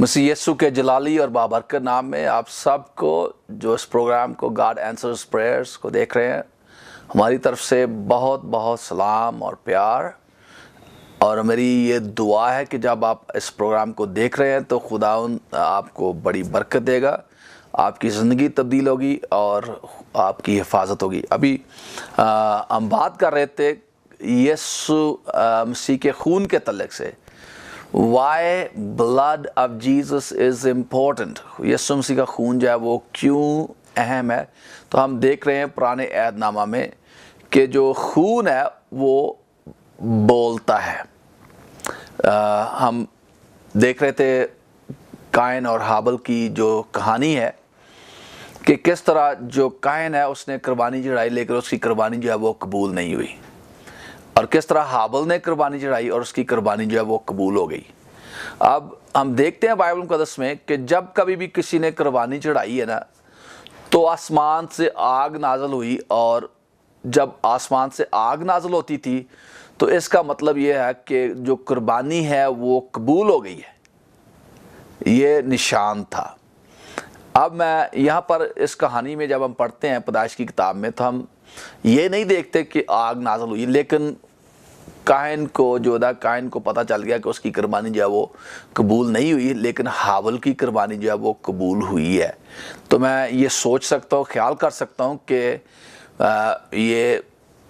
مسیح یسوع کے جلالی اور بابرکت نام میں آپ سب کو جو اس پروگرام کو گاڈ آنسرز پریئرز کو دیکھ رہے ہیں، ہماری طرف سے بہت بہت سلام اور پیار، اور میری یہ دعا ہے کہ جب آپ اس پروگرام کو دیکھ رہے ہیں تو خداوند آپ کو بڑی برکت دے گا، آپ کی زندگی تبدیل ہوگی اور آپ کی حفاظت ہوگی۔ ابھی ہم بات کر رہے تھے یسوع مسیح کے خون کے تعلق سے، why blood of Jesus is important، یسوع مسیح کا خون جو ہے وہ کیوں اہم ہے۔ تو ہم دیکھ رہے ہیں پرانے عہد نامہ میں کہ جو خون ہے وہ بولتا ہے۔ ہم دیکھ رہے تھے قائن اور حابل کی جو کہانی ہے کہ کس طرح جو قائن ہے اس نے قربانی چڑھائی لیکن اس کی قربانی جو ہے وہ قبول نہیں ہوئی، اور کس طرح حابل نے قربانی چڑھائی اور اس کی قربانی جو ہے وہ قبول ہو گئی۔ اب ہم دیکھتے ہیں بائبل مقدس میں کہ جب کبھی بھی کسی نے قربانی چڑھائی ہے نا تو آسمان سے آگ نازل ہوئی، اور جب آسمان سے آگ نازل ہوتی تھی تو اس کا مطلب یہ ہے کہ جو قربانی ہے وہ قبول ہو گئی ہے، یہ نشان تھا۔ اب میں یہاں پر اس کہانی میں جب ہم پڑھتے ہیں پیدائش کی کتاب میں تو ہم یہ نہیں دیکھتے کہ آگ نازل ہوئی، لیکن قائن کو پتہ چل گیا کہ اس کی قربانی جو ہے وہ قبول نہیں ہوئی، لیکن حابل کی قربانی جو ہے وہ قبول ہوئی ہے۔ تو میں یہ سوچ سکتا ہوں، خیال کر سکتا ہوں کہ یہ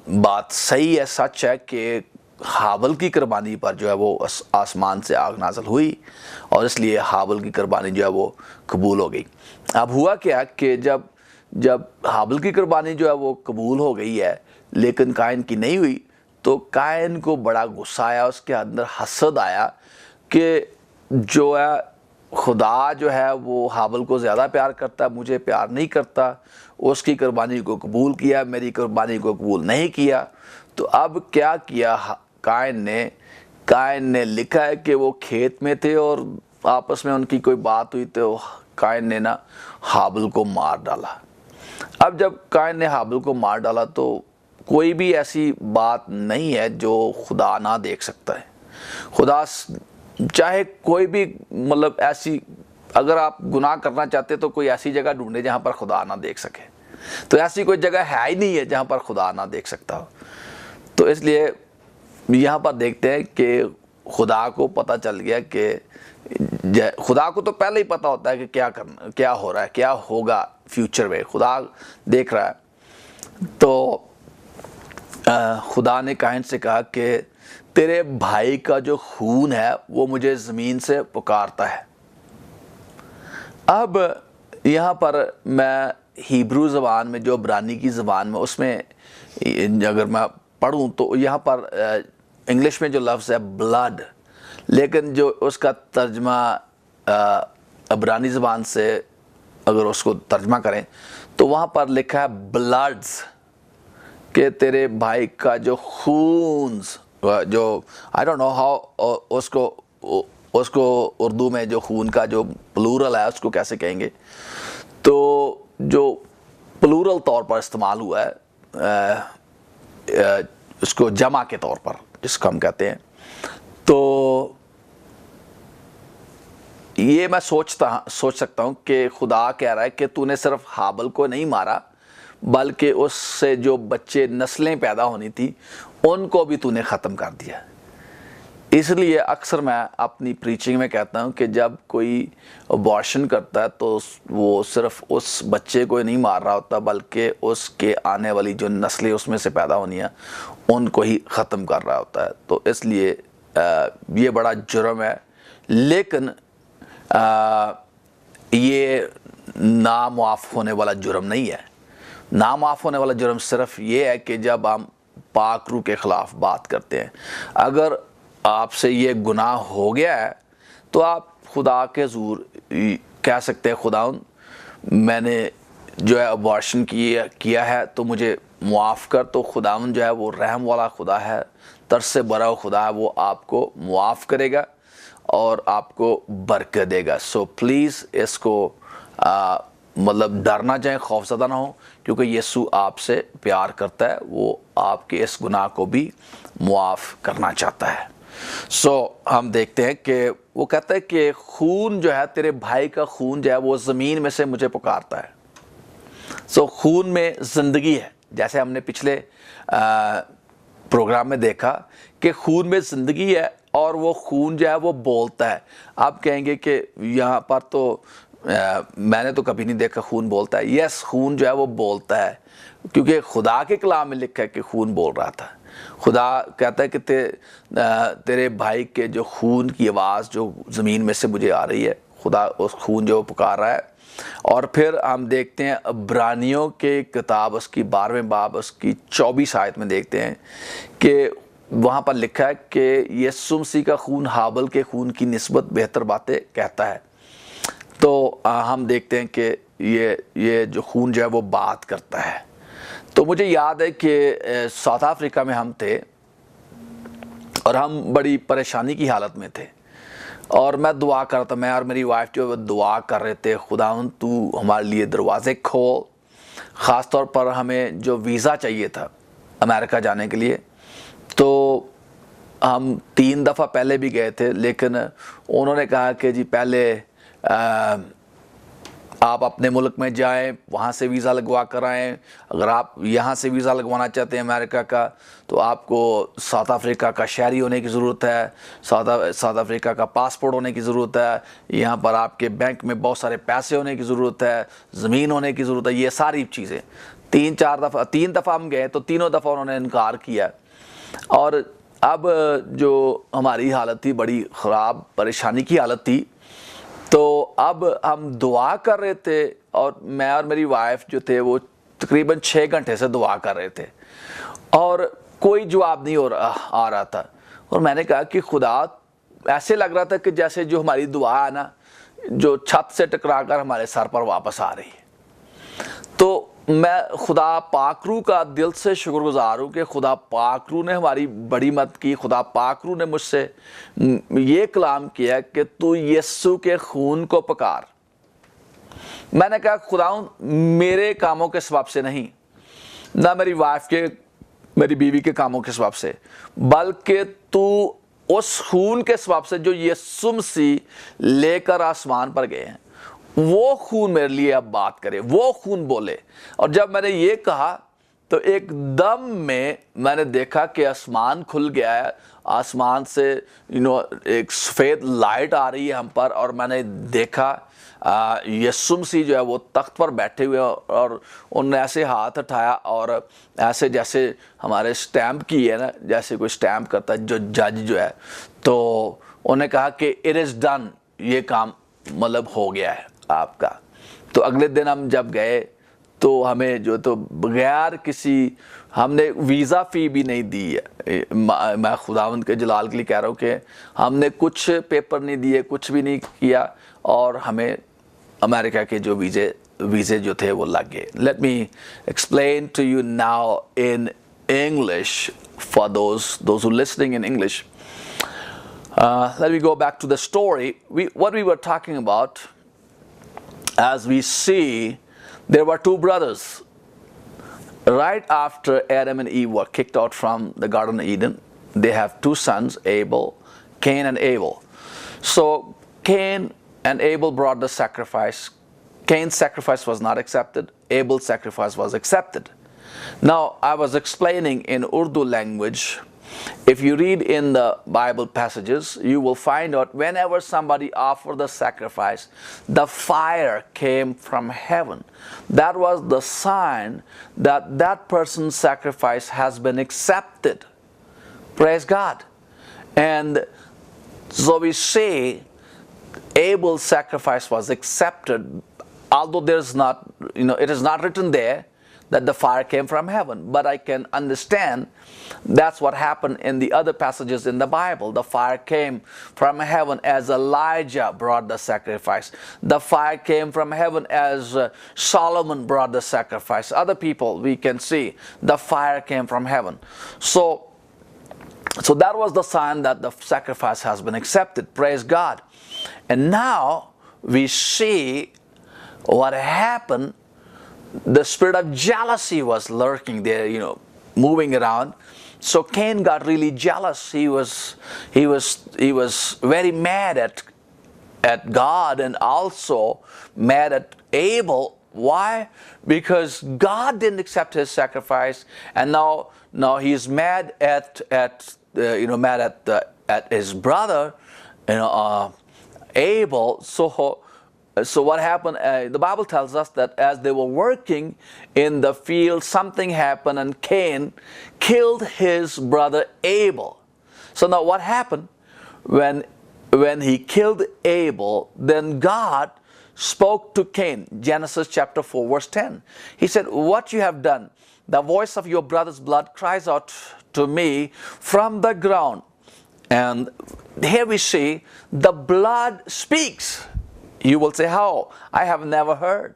بات صحیح ہے، سچ ہے کہ حابل کی قربانی پر جو ہے وہ آسمان سے آگ نازل ہوئی، اور اس لیے حابل کی قربانی جو ہے وہ قبول ہو گئی۔ اب ہوا کیا کہ جب حابل کی قربانی جو ہے وہ قبول ہو گئی ہے لیکن قائن کی نہیں ہوئی، تو قائن کو بڑا غصہ آیا، اس کے اندر حسد آیا کہ جو ہے خدا جو ہے وہ حابل کو زیادہ پیار کرتا ہے، مجھے پیار نہیں کرتا، اس کی قربانی کو قبول کیا، میری قربانی کو قبول نہیں کیا۔ تو اب کیا کیا قائن نے لکھا ہے کہ وہ کھیت میں تھے اور آپس میں ان کی کوئی بات ہوئی تو قائن نے حابل کو مار ڈالا۔ اب جب قائن نے حابل کو مار ڈالا تو کوئی بھی ایسی بات نہیں ہے جو خدا نہ دیکھ سکتا ہے۔ خدا چاہے کوئی بھی ایسی، اگر آپ گناہ کرنا چاہتے تو کوئی ایسی جگہ ڈھونڈے جہاں پر خدا نہ دیکھ سکے، تو ایسی کوئی جگہ ہے ہی نہیں ہے جہاں پر خدا نہ دیکھ سکتا ہو۔ تو اس لیے یہاں پر دیکھتے ہیں کہ خدا کو پتہ چل گیا کہ خدا کو تو پہلے ہی پتہ ہوتا ہے کہ کیا ہو رہا ہے، کیا ہوگا فیوچر میں، خدا دیکھ رہا ہے۔ تو خدا نے قائن سے کہا کہ تیرے بھائی کا جو خون ہے وہ مجھے زمین سے پکارتا ہے۔ اب یہاں پر میں ہیبرو زبان میں، جو عبرانی کی زبان میں، اس میں اگر میں پڑھوں تو یہاں پر انگلش میں جو لفظ ہے بلڈ، لیکن جو اس کا ترجمہ عبرانی زبان سے اگر اس کو ترجمہ کریں تو وہاں پر لکھا ہے بلڈز، کہ تیرے بھائی کا جو خونز، جو آئی ڈونٹ نو ہاؤ اس کو اردو میں جو خون کا جو پلورل ہے اس کو کیسے کہیں گے، تو جو پلورل طور پر استعمال ہوا ہے اس کو جمع کے طور پر جس کو ہم کہتے ہیں، تو یہ میں سوچ سکتا ہوں کہ خدا کہہ رہا ہے کہ تو نے صرف حابل کو نہیں مارا بلکہ اس سے جو بچے نسلیں پیدا ہونی تھی ان کو بھی تو نے ختم کر دیا۔ اس لیے اکثر میں اپنی پریچنگ میں کہتا ہوں کہ جب کوئی ابارشن کرتا ہے تو وہ صرف اس بچے کو نہیں مار رہا ہوتا بلکہ اس کے آنے والی جو نسلیں اس میں سے پیدا ہونی ہیں ان کو ہی ختم کر رہا ہوتا ہے۔ تو اس لیے یہ بڑا جرم ہے، لیکن یہ نامعاف ہونے والا جرم نہیں ہے۔ نامعاف ہونے والا جرم صرف یہ ہے کہ جب ہم پاک روح کے خلاف بات کرتے ہیں۔ اگر آپ سے یہ گناہ ہو گیا ہے تو آپ خدا کے حضور کہہ سکتے ہیں خداوند میں نے جو ہے ابارشن کیا ہے تو مجھے معاف کر، تو خداوند جو ہے وہ رحم والا خدا ہے، ترس سے بھرا ہوا خدا ہے، وہ آپ کو معاف کرے گا اور آپ کو برکت دے گا۔ سو پلیز اس کو ڈرنا چاہیں، خوف زدہ نہ ہو، کیونکہ یسوع آپ سے پیار کرتا ہے، وہ آپ کے اس گناہ کو بھی معاف کرنا چاہتا ہے۔ ہم دیکھتے ہیں کہ وہ کہتا ہے کہ خون جو ہے تیرے بھائی کا خون جو ہے وہ زمین میں سے مجھے پکارتا ہے. خون میں زندگی ہے. جیسے ہم نے پچھلے پروگرام میں دیکھا کہ خون میں زندگی ہے اور وہ خون جو ہے وہ بولتا ہے. آپ کہیں گے کہ یہاں پر تو میں نے تو کبھی نہیں دیکھا خون بولتا ہے. یس، خون جو ہے وہ بولتا ہے کیونکہ خدا کے کلام میں لکھا ہے کہ خون بول رہا تھا. خدا کہتا ہے کہ تیرے بھائی کے جو خون کی آواز جو زمین میں سے مجھے آ رہی ہے، خدا اس خون جو پکار رہا ہے. اور پھر ہم دیکھتے ہیں عبرانیوں کے کتاب اس کی 12ویں باب اس کی 24 آیت میں دیکھتے ہیں کہ وہاں پر لکھا ہے کہ یسوع مسیح کا خون ہابل کے خون کی نسبت بہتر باتیں کہتا ہے. تو ہم دیکھتے ہیں کہ یہ جو خون جو ہے وہ بات کرتا ہے. تو مجھے یاد ہے کہ ساؤتھ افریقہ میں ہم تھے اور ہم بڑی پریشانی کی حالت میں تھے اور میں دعا کر رہا تھا. میں اور میری وائف جو ہے دعا کر رہے تھے، خداوند تو ہمارے لیے دروازے کھول. خاص طور پر ہمیں جو ویزا چاہیے تھا امریکہ جانے کے لیے. تو ہم 3 دفعہ پہلے بھی گئے تھے، لیکن انہوں نے کہا کہ جی پہلے آپ اپنے ملک میں جائیں، وہاں سے ویزا لگوا کر آئیں. اگر آپ یہاں سے ویزا لگوانا چاہتے ہیں امریکہ کا تو آپ کو ساؤتھ افریقہ کا شہری ہونے کی ضرورت ہے، ساؤتھ افریقہ کا پاسپورٹ ہونے کی ضرورت ہے، یہاں پر آپ کے بینک میں بہت سارے پیسے ہونے کی ضرورت ہے، زمین ہونے کی ضرورت ہے. یہ ساری چیزیں 3 دفعہ ہم گئے تو تینوں دفعہ انہوں نے انکار کیا. اور اب جو ہماری حالت تھی بڑی خراب، پریشانی کی حالت تھی. تو اب ہم دعا کر رہے تھے اور میں اور میری وائف جو تھے وہ تقریباً 6 گھنٹے سے دعا کر رہے تھے اور کوئی جواب نہیں آ رہا تھا. اور میں نے کہا کہ خدا، ایسے لگ رہا تھا کہ جیسے جو ہماری دعا ہے نا، جو چھت سے ٹکرا کر ہمارے سر پر واپس آ رہی ہے. تو میں خدا پاک روح کا دل سے شکر گزار ہوں کہ خدا پاک روح نے ہماری بڑی مدد کی. خدا پاک روح نے مجھ سے یہ کلام کیا کہ تو یسوع کے خون کو پکار. میں نے کہا خداوند میرے کاموں کے سبب سے نہیں، نہ میری وائف کے، میری بیوی کے کاموں کے سبب سے، بلکہ تو اس خون کے سبب سے جو یسوع مسیح لے کر آسمان پر گئے ہیں، وہ خون میرے لیے اب بات کرے، وہ خون بولے. اور جب میں نے یہ کہا تو ایک دم میں نے دیکھا کہ آسمان کھل گیا ہے. آسمان سے ایک سفید لائٹ آ رہی ہے ہم پر، اور میں نے دیکھا یسوع مسیح جو ہے وہ تخت پر بیٹھے ہوئے اور انہوں نے ایسے ہاتھ اٹھایا اور ایسے جیسے ہمارے سٹیمپ کی ہے نا، جیسے کوئی سٹیمپ کرتا ہے جو جج جو ہے، تو انہوں نے کہا کہ اٹ از ڈن، یہ کام مطلب ہو گیا ہے آپ کا. تو اگلے دن ہم جب گئے تو ہمیں جو تو بغیر کسی، ہم نے ویزا فی بھی نہیں دی ہے. میں خداوند کے جلال کے لیے کہہ رہا ہوں کہ ہم نے کچھ پیپر نہیں دیے، کچھ بھی نہیں کیا، اور ہمیں امریکہ کے جو ویزے جو تھے وہ لگ گئے. Let me explain to you now in English for those who listening in English. Let me go back to the story. What we were talking about, as we see, there were 2 brothers. Right after Adam and Eve were kicked out from the Garden of Eden, they have 2 sons, Cain and Abel. So Cain and Abel brought the sacrifice. Cain's sacrifice was not accepted. Abel's sacrifice was accepted. Now, I was explaining in Urdu language. If you read in the Bible passages, you will find out whenever somebody offered the sacrifice, the fire came from heaven. That was the sign that that person's sacrifice has been accepted. Praise God. And so we say Abel's sacrifice was accepted, although there's not, it is not written there that the fire came from heaven. But I can understand that's what happened in the other passages in the Bible. The fire came from heaven as Elijah brought the sacrifice. The fire came from heaven as Solomon brought the sacrifice. Other people we can see the fire came from heaven. So that was the sign that the sacrifice has been accepted. Praise God. And now we see what happened. The spirit of jealousy was lurking there, moving around. so Cain got really jealous. He was very mad at God and also mad at Abel. Why? Because God didn't accept his sacrifice, and now he's mad at his brother, Abel. So what happened? The Bible tells us that as they were working in the field, something happened, and Cain killed his brother Abel. So now what happened when he killed Abel? Then God spoke to Cain. Genesis chapter 4 verse 10. He said, "What you have done, the voice of your brother's blood cries out to me from the ground." And here we see the blood speaks. You will say, "How? I have never heard."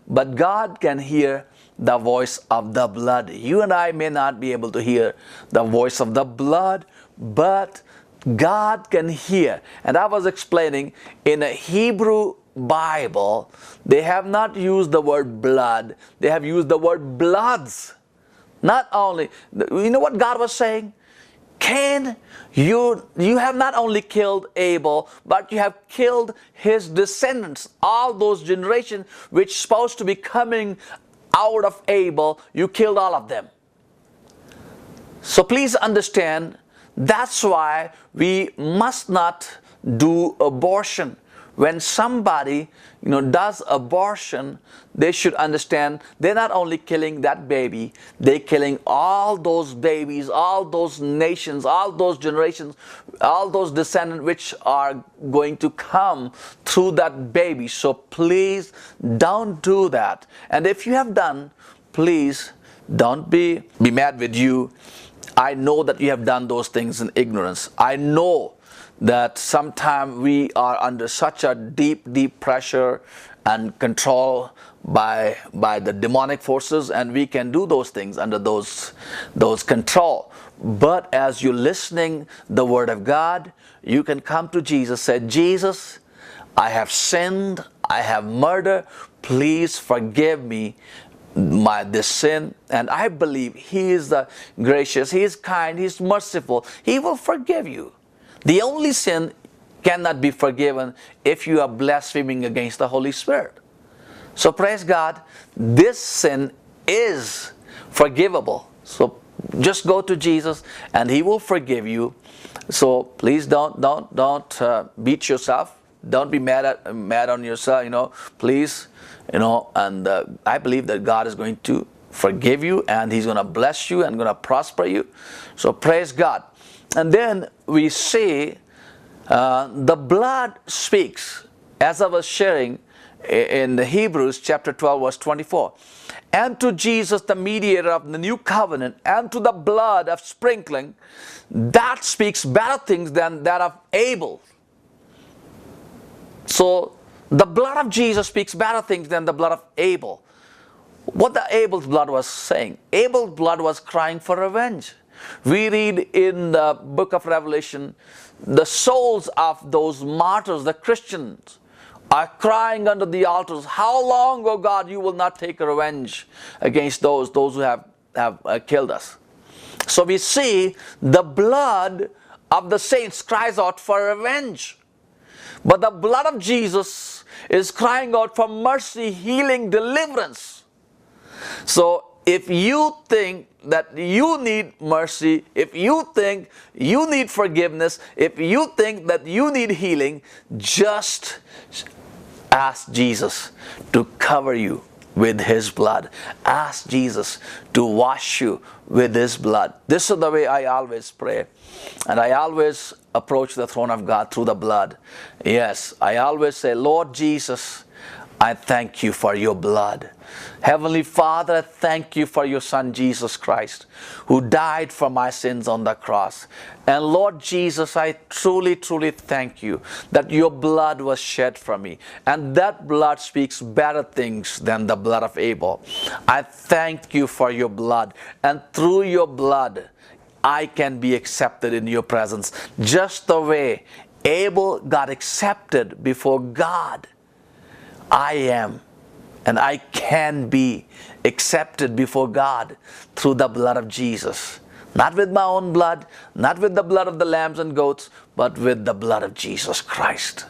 But God can hear the voice of the blood. You and I may not be able to hear the voice of the blood, but God can hear. And I was explaining, in a Hebrew Bible, they have not used the word blood, they have used the word bloods. Not only, you know what God was saying? Cain, you have not only killed Abel, but you have killed his descendants, all those generations which supposed to be coming out of Abel, you killed all of them. So please understand, that's why we must not do abortion. When somebody does abortion, they should understand they're not only killing that baby, they're killing all those babies, all those nations, all those generations, all those descendants which are going to come through that baby. So please don't do that. And if you have done, please don't be mad with you. I know that you have done those things in ignorance. I know that sometimes we are under such a deep pressure and control by the demonic forces, and we can do those things under those control. But as you're listening the word of God, you can come to Jesus, say, "Jesus, I have sinned, I have murdered, please forgive me this sin." And I believe He is the gracious, He is kind, He is merciful. He will forgive you. The only sin cannot be forgiven if you are blaspheming against the Holy Spirit. So praise God, this sin is forgivable. So just go to Jesus and He will forgive you. So please don't beat yourself. Don't be mad on yourself. Please, and I believe that God is going to forgive you, and He's going to bless you and going to prosper you. So praise God. And then we see the blood speaks. As I was sharing in the Hebrews chapter 12 verse 24. "And to Jesus, the mediator of the new covenant, and to the blood of sprinkling, that speaks better things than that of Abel." So the blood of Jesus speaks better things than the blood of Abel. What the Abel's blood was saying? Abel's blood was crying for revenge. We read in the book of Revelation, the souls of those martyrs, the Christians, are crying under the altars, "How long, O God, you will not take revenge against those who have killed us?" So we see the blood of the saints cries out for revenge. But the blood of Jesus is crying out for mercy, healing, deliverance. So if you think that you need mercy, if you think you need forgiveness, if you think that you need healing, just ask Jesus to cover you with His blood. Ask Jesus to wash you with His blood. This is the way I always pray. And I always approach the throne of God through the blood. Yes, I always say, "Lord Jesus, I thank you for your blood. Heavenly Father, I thank you for your Son Jesus Christ, who died for my sins on the cross. And Lord Jesus, I truly thank you that your blood was shed for me. And that blood speaks better things than the blood of Abel. I thank you for your blood. And through your blood, I can be accepted in your presence. Just the way Abel got accepted before God, I am and I can be accepted before God through the blood of Jesus, Not with my own blood, not with the blood of the lambs and goats, but with the blood of Jesus Christ.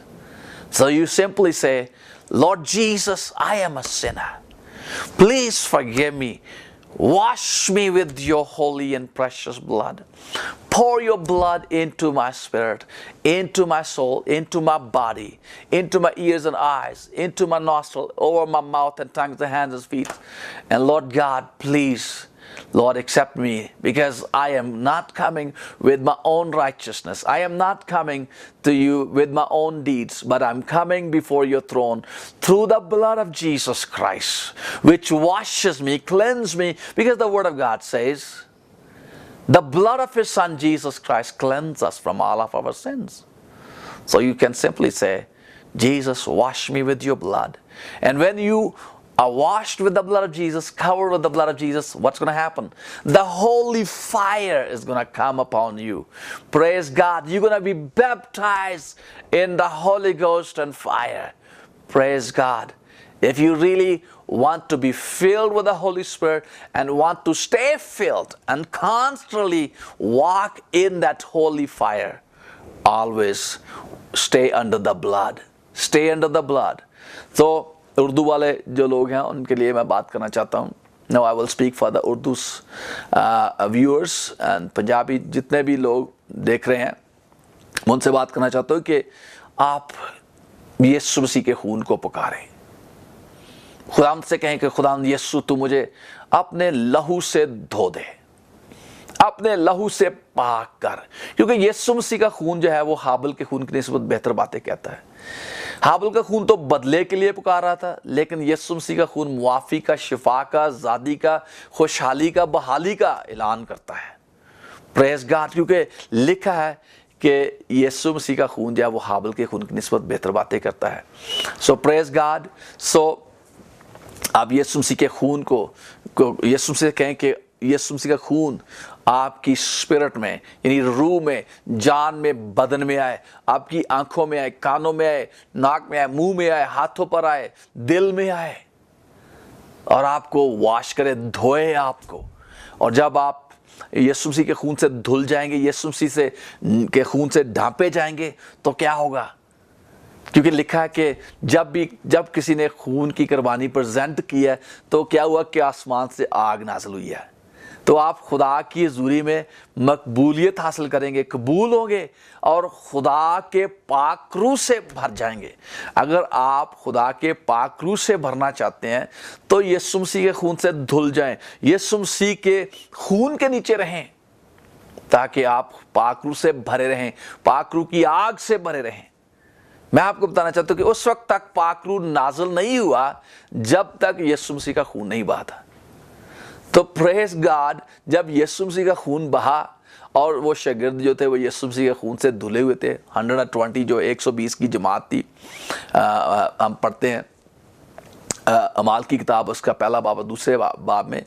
So you simply say, Lord Jesus, I am a sinner. Please forgive me. Wash me with your holy and precious blood. Pour your blood into my spirit, into my soul, into my body, into my ears and eyes, into my nostril, over my mouth and tongues and hands and feet. And Lord God, please, Lord, accept me, because I am not coming with my own righteousness. I am not coming to you with my own deeds, but I'm coming before your throne through the blood of Jesus Christ, which washes me, cleanses me, because the Word of God says, the blood of His Son Jesus Christ cleanses us from all of our sins. So you can simply say, Jesus, wash me with your blood. And when you are washed with the blood of Jesus, covered with the blood of Jesus, what's going to happen? The holy fire is going to come upon you. Praise God. You're going to be baptized in the Holy Ghost and fire. Praise God. If you really want to be filled with the Holy Spirit and want to stay filled and constantly walk in that holy fire, always stay under the blood. Stay under the blood. So, Urdu والے جو لوگ ہیں ان کے لیے میں بات کرنا چاہتا ہوں. Now I will speak for the Urdu's viewers and Punjabi جتنے بھی لوگ دیکھ رہے ہیں, میں ان سے بات کرنا چاہتا ہوں کہ آپ یسوع مسیح کے خون کو پکاریں. خداوند سے کہیں کہ خداوند یسوع تو مجھے اپنے لہو سے دھو دے, اپنے لہو سے پاک کر. کیونکہ یسوع مسیح کا خون جو ہے وہ ہابل کے خون کی نسبت بہتر باتیں کہتا ہے. ہابل کا خون تو بدلے کے لیے پکار رہا تھا, لیکن یسوع مسیح کا خون معافی کا, شفا کا, آزادی کا, خوشحالی کا, بحالی کا اعلان کرتا ہے. پریز گاڈ. کیونکہ لکھا ہے کہ یسوع مسیح کا خون جو ہے وہ ہابل کے خون کی نسبت بہتر باتیں کرتا ہے. سو پریز گاڈ. سو آپ یسوع مسیح کے خون کو یسوع مسیح کہیں کہ یسوع مسیح کا خون آپ کی اسپرٹ میں, یعنی روح میں, جان میں, بدن میں آئے, آپ کی آنکھوں میں آئے, کانوں میں آئے, ناک میں آئے, منہ میں آئے, ہاتھوں پر آئے, دل میں آئے, اور آپ کو واش کرے, دھوئے آپ کو. اور جب آپ یسوع مسیح کے خون سے دھل جائیں گے, یسوع مسیح کے خون سے ڈھانپے جائیں گے, تو کیا ہوگا؟ کیونکہ لکھا ہے کہ جب کسی نے خون کی قربانی پریزنٹ کی ہے تو کیا ہوا کہ آسمان سے آگ نازل ہوئی ہے. تو آپ خدا کی حضوری میں مقبولیت حاصل کریں گے, قبول ہوں گے, اور خدا کے پاک روح سے بھر جائیں گے. اگر آپ خدا کے پاک روح سے بھرنا چاہتے ہیں تو یسوع مسیح کے خون سے دھل جائیں, یسوع مسیح کے خون کے نیچے رہیں, تاکہ آپ پاک روح سے بھرے رہیں, پاک روح کی آگ سے بھرے رہیں. میں آپ کو بتانا چاہتا ہوں کہ اس وقت تک پاک روح نازل نہیں ہوا جب تک یسوع مسیح کا خون نہیں بہا تھا. تو پریز گاڈ, جب یسوع مسیح کا خون بہا اور وہ شاگرد جو تھے وہ یسوع مسیح کے خون سے دھلے ہوئے تھے, 120 جو 120 کی جماعت تھی, ہم پڑھتے ہیں اعمال کی کتاب اس کا پہلا باب اور دوسرے باب میں,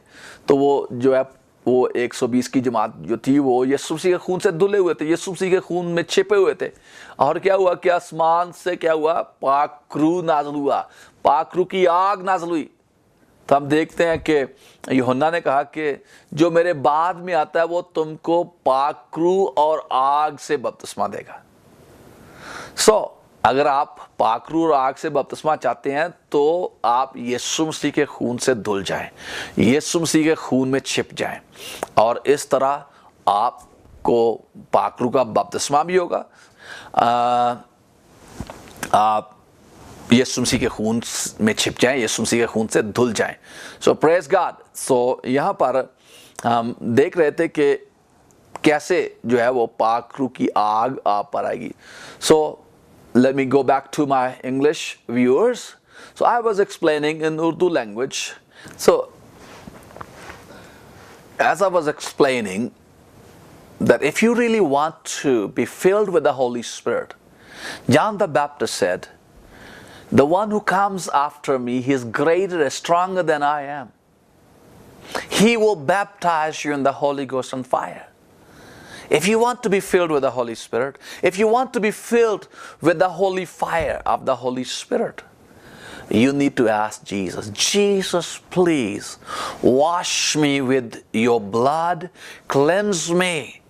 تو وہ جو ہے وہ 120 کی جماعت جو تھی وہ یسوع مسیح کے خون سے دھلے ہوئے تھے, یسوع مسیح کے خون میں چھپے ہوئے تھے. اور کیا ہوا کہ آسمان سے کیا ہوا؟ پاک روح نازل ہوا, پاک روح کی آگ نازل ہوئی. تو ہم دیکھتے ہیں کہ یوحنا نے کہا کہ جو میرے بعد میں آتا ہے وہ تم کو پاک روح اور آگ سے بپتسمہ دے گا. سو اگر آپ پاک روح اور آگ سے بپتسمہ چاہتے ہیں تو آپ یسوع مسیح کے خون سے دھل جائیں, یسوع مسیح کے خون میں چھپ جائیں, اور اس طرح آپ کو پاک روح کا بپتسمہ بھی ہوگا, آپ یسوع مسیح کے خون میں چھپ جائیں, یسوع مسیح کے خون سے دھل جائیں. سو پریز گاڈ. سو یہاں پر ہم دیکھ رہے تھے کہ کیسے جو ہے وہ پاک روح کی آگ آپ پر آئے گی. سو let me go back to my English viewers. So I was explaining in Urdu language. So as I was explaining that if you really want to be filled with the Holy Spirit, John the Baptist said, the one who comes after me, he is greater and stronger than I am. He will baptize you in the Holy Ghost and fire. If you want to be filled with the Holy Spirit, if you want to be filled with the holy fire of the Holy Spirit, you need to ask Jesus, Jesus, please wash me with your blood, cleanse me,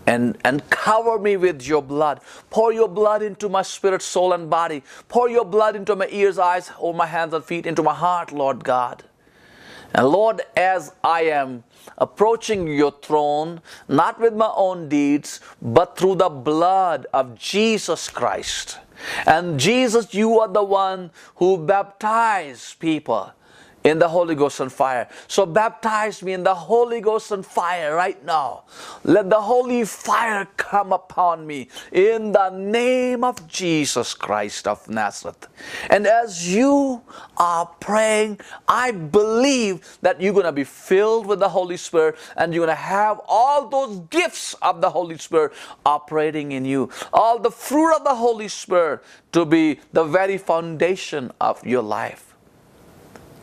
and cover me with your blood. Pour your blood into my spirit, soul, and body. Pour your blood into my ears, eyes, over my hands and feet, into my heart, Lord God. And Lord, as I am approaching your throne, not with my own deeds, but through the blood of Jesus Christ. And Jesus, you are the one who baptized people in the Holy Ghost and fire. So baptize me in the Holy Ghost and fire right now. Let the holy fire come upon me in the name of Jesus Christ of Nazareth. And as you are praying, I believe that you're going to be filled with the Holy Spirit, and you're going to have all those gifts of the Holy Spirit operating in you. All the fruit of the Holy Spirit to be the very foundation of your life.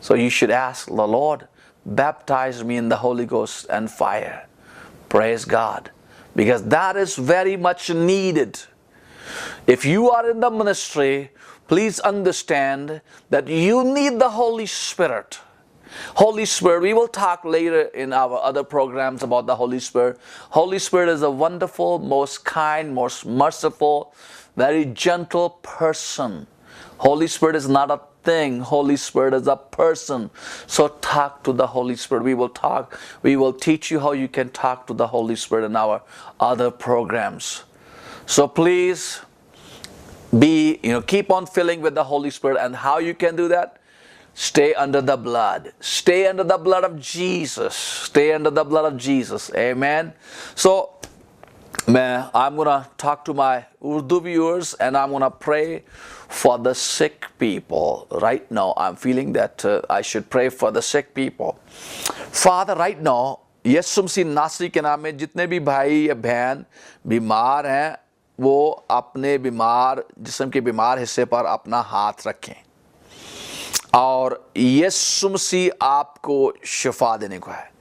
So you should ask the Lord, baptize me in the Holy Ghost and fire. Praise God. Because that is very much needed. If you are in the ministry, please understand that you need the Holy Spirit. Holy Spirit, we will talk later in our other programs about the Holy Spirit. Holy Spirit is a wonderful, most kind, most merciful, very gentle person. Holy Spirit is not a thing. Holy Spirit is a person. So talk to the Holy Spirit. We will teach you how you can talk to the Holy Spirit in our other programs. So please keep on filling with the Holy Spirit. And how you can do that? Stay under the blood. Stay under the blood of Jesus. Stay under the blood of Jesus. Amen. So I'm going to talk to my Urdu viewers, and I'm going to pray for the sick people. Right now, I'm feeling that I should pray for the sick people. Father, right now, यीशु मसीह नासरी के नाम में जितने भी भाई या बहन बीमार हैं, वो अपने बीमार जिस्म के बीमार हिस्से पर अपना हाथ रखें, और यीशु मसीह आपको शिफा देने को है.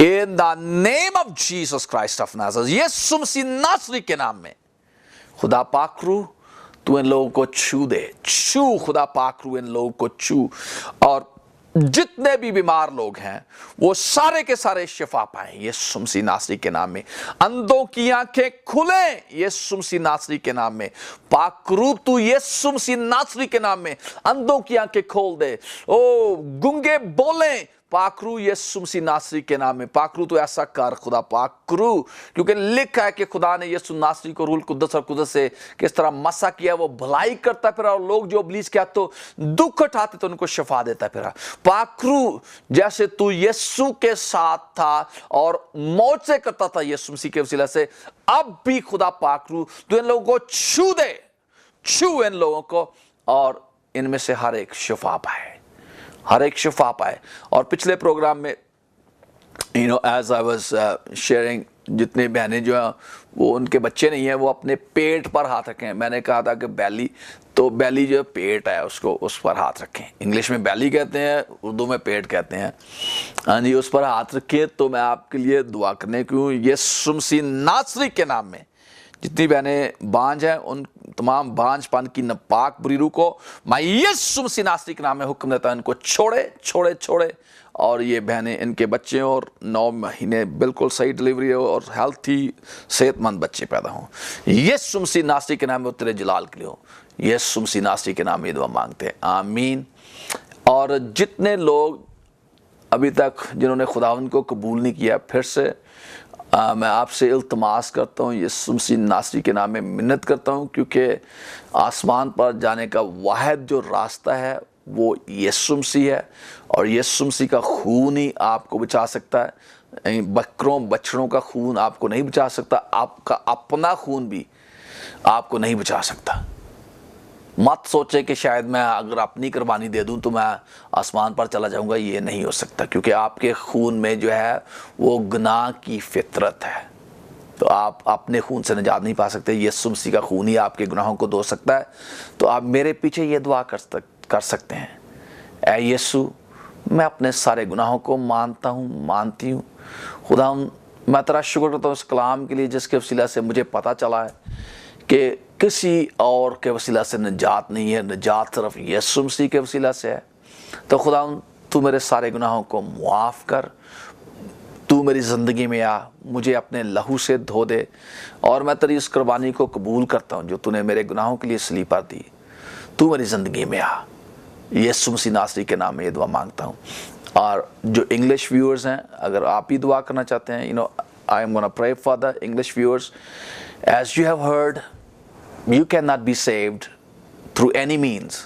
In the name of Jesus Christ of Nazareth, यीशु मसीह नासरी के नाम में, खुदा पाकरू तू इन लोगों को छू दे. छू खुदा पाकरू इन लोगों को छू, और जितने भी बीमार लोग हैं वो सारे के सारे शिफा पाएं यीशु मसीह नासरी के नाम में. अंधों की आंखें खुलें यीशु मसीह नासरी के नाम में. पाकरू तू यीशु मसीह नासरी के नाम में अंधों की आंखें खोल दे. ओ गूंगे बोलें पाकरू यीशु मसीह नासरी के नाम में. पाकरू तो ऐसा कर खुदा पाकरू, क्योंकि लिखा है कि खुदा ने यीशु नासरी को रूह कुद्दस और कुद्दस से किस तरह मसा किया, वो भलाई करता फिरा, और लोग जो इब्लीस के हाथों दुख उठाते तो उनको शिफा देता फिरा. पाकरू जैसे तू यीशु के साथ था और मौत से करता था यीशु मसीह के वसीला से, अब भी खुदा पाकरू तू इन लोगों को छू दे. छू इन लोगों को, और इनमें से हर एक शिफा पाए, हर एक शिफा पाए. और पिछले प्रोग्राम में एज आई वाज शेयरिंग, जितने बहनें जो हैं वो उनके बच्चे नहीं हैं, वो अपने पेट पर हाथ रखें. मैंने कहा था कि बैली, तो बैली जो पेट है उसको उस पर हाथ रखें. इंग्लिश में बैली कहते हैं, उर्दू में पेट कहते हैं. हाँ जी, उस पर हाथ रखें. तो मैं आपके लिए दुआ करने की हूँ यीशु मसीह नासरी के नाम में. जितनी बहनें बांझ हैं उन तमाम बांझपन की नापाक बुरी रूह को मैं यीशु मसीह नासरी के नाम में हुक्म देता हूं, इनको छोड़े छोड़े छोड़े. और ये बहनें, इनके बच्चे और 9 महीने बिल्कुल सही डिलीवरी हो और हेल्थी सेहतमंद बच्चे पैदा हों यीशु मसीह नासरी के नाम में. तेरे जलाल के लिए हो यीशु मसीह नासरी के नाम में दुआ मांगते हैं, आमीन. और जितने लोग अभी तक जिन्होंने खुदावंद को कबूल नहीं किया, फिर से मैं आपसे इल्तमास करता हूँ, यीशु मसीह नासरी के नाम में मिन्नत करता हूँ, क्योंकि आसमान पर जाने का वाहिद जो रास्ता है वो यीशु मसीह है, और यीशु मसीह का खून ही आपको बचा सकता है. बकरों बछड़ों का खून आपको नहीं बचा सकता, आपका अपना खून भी आपको नहीं बचा सकता. मत सोचे कि शायद मैं अगर अपनी कुर्बानी दे दूं तो मैं आसमान पर चला जाऊंगा. ये नहीं हो सकता, क्योंकि आपके खून में जो है वो गुनाह की फितरत है. तो आप अपने खून से निजात नहीं पा सकते. यीशु मसीह का खून ही आपके गुनाहों को धो सकता है. तो आप मेरे पीछे ये दुआ कर सकते हैं, ऐ यीशु, मैं अपने सारे गुनाहों को मानता हूँ, मानती हूँ. खुदा मैं तेरा शुक्र करता हूँ इस कलाम के लिए, जिसके वसीला से मुझे पता चला है कि किसी और के वसीला से निजात नहीं है, निजात सिर्फ यीशु मसीह के वसीला से है। तो खुदा तू मेरे सारे गुनाहों को मुआफ़ कर, तू मेरी ज़िंदगी में आ, मुझे अपने लहू से धो दे, और मैं तेरी इस कुर्बानी को कबूल करता हूँ जो तूने मेरे गुनाहों के लिए सलीब पर दी। तू मेरी ज़िंदगी में आ, यीशु मसीह नासरी के नाम में ये दुआ मांगता हूँ। और जो इंग्लिश व्यूअर्स हैं, अगर आप भी दुआ करना चाहते हैं, I am gonna pray for the English viewers. As you have heard, you cannot be saved through any means.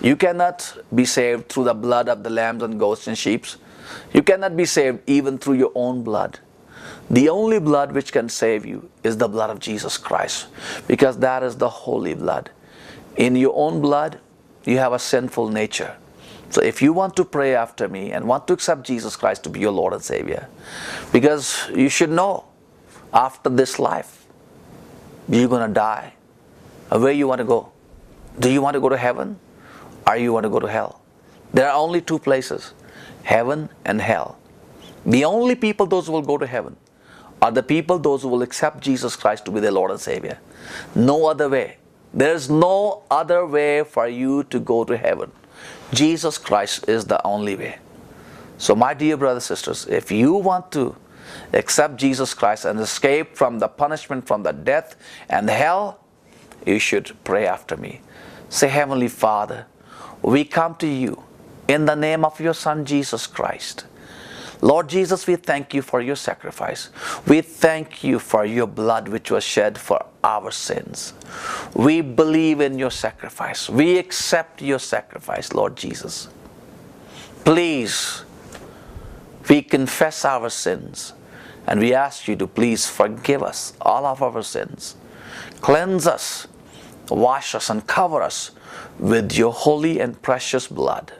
You cannot be saved through the blood of the lambs and goats and sheep. You cannot be saved even through your own blood. The only blood which can save you is the blood of Jesus Christ, because that is the holy blood. In your own blood, you have a sinful nature. So if you want to pray after me and want to accept Jesus Christ to be your Lord and Savior, because you should know, after this life, you're going to die. Where you want to go? Do you want to go to heaven, or you want to go to hell? There are only two places, heaven and hell. The only people those who will go to heaven are the people those who will accept Jesus Christ to be their Lord and Savior. No other way. There is no other way for you to go to heaven. Jesus Christ is the only way. So my dear brothers and sisters, if you want to accept Jesus Christ and escape from the punishment, from the death and hell, you should pray after me. Say, Heavenly Father, we come to you in the name of your Son Jesus Christ. Lord Jesus, we thank you for your sacrifice. We thank you for your blood which was shed for our sins. We believe in your sacrifice. We accept your sacrifice, Lord Jesus. Please, we confess our sins, and we ask you to please forgive us all of our sins. Cleanse us, wash us, and cover us with your holy and precious blood,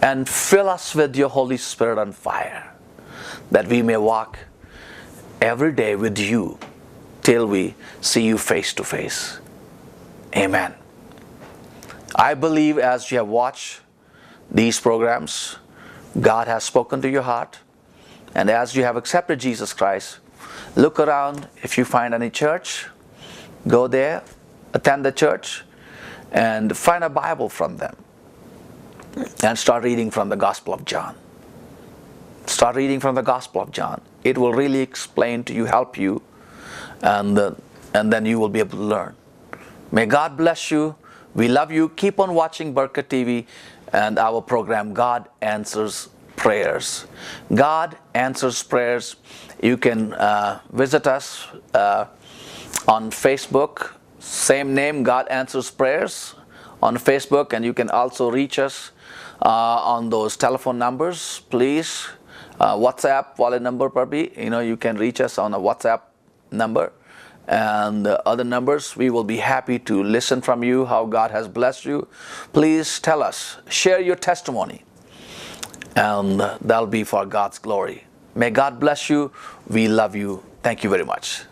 and fill us with your Holy Spirit and fire, that we may walk every day with you till we see you face to face. Amen. I believe as you have watched these programs, God has spoken to your heart, and as you have accepted Jesus Christ, look around. If you find any church, go there, attend the church, and find a Bible from them, and start reading from the Gospel of John. Start reading from the Gospel of John. It will really explain to you, help you, and then you will be able to learn. May God bless you. We love you. Keep on watching Barkat TV and our program, God Answers Prayers. God Answers Prayers. You can visit us on Facebook. Same name, God Answers Prayers on Facebook, and you can also reach us on those telephone numbers. Please, WhatsApp wallet number probably, you can reach us on a WhatsApp number, and other numbers. We will be happy to listen from you, how God has blessed you. Please tell us, share your testimony, and that'll be for God's glory. May God bless you. We love you. Thank you very much.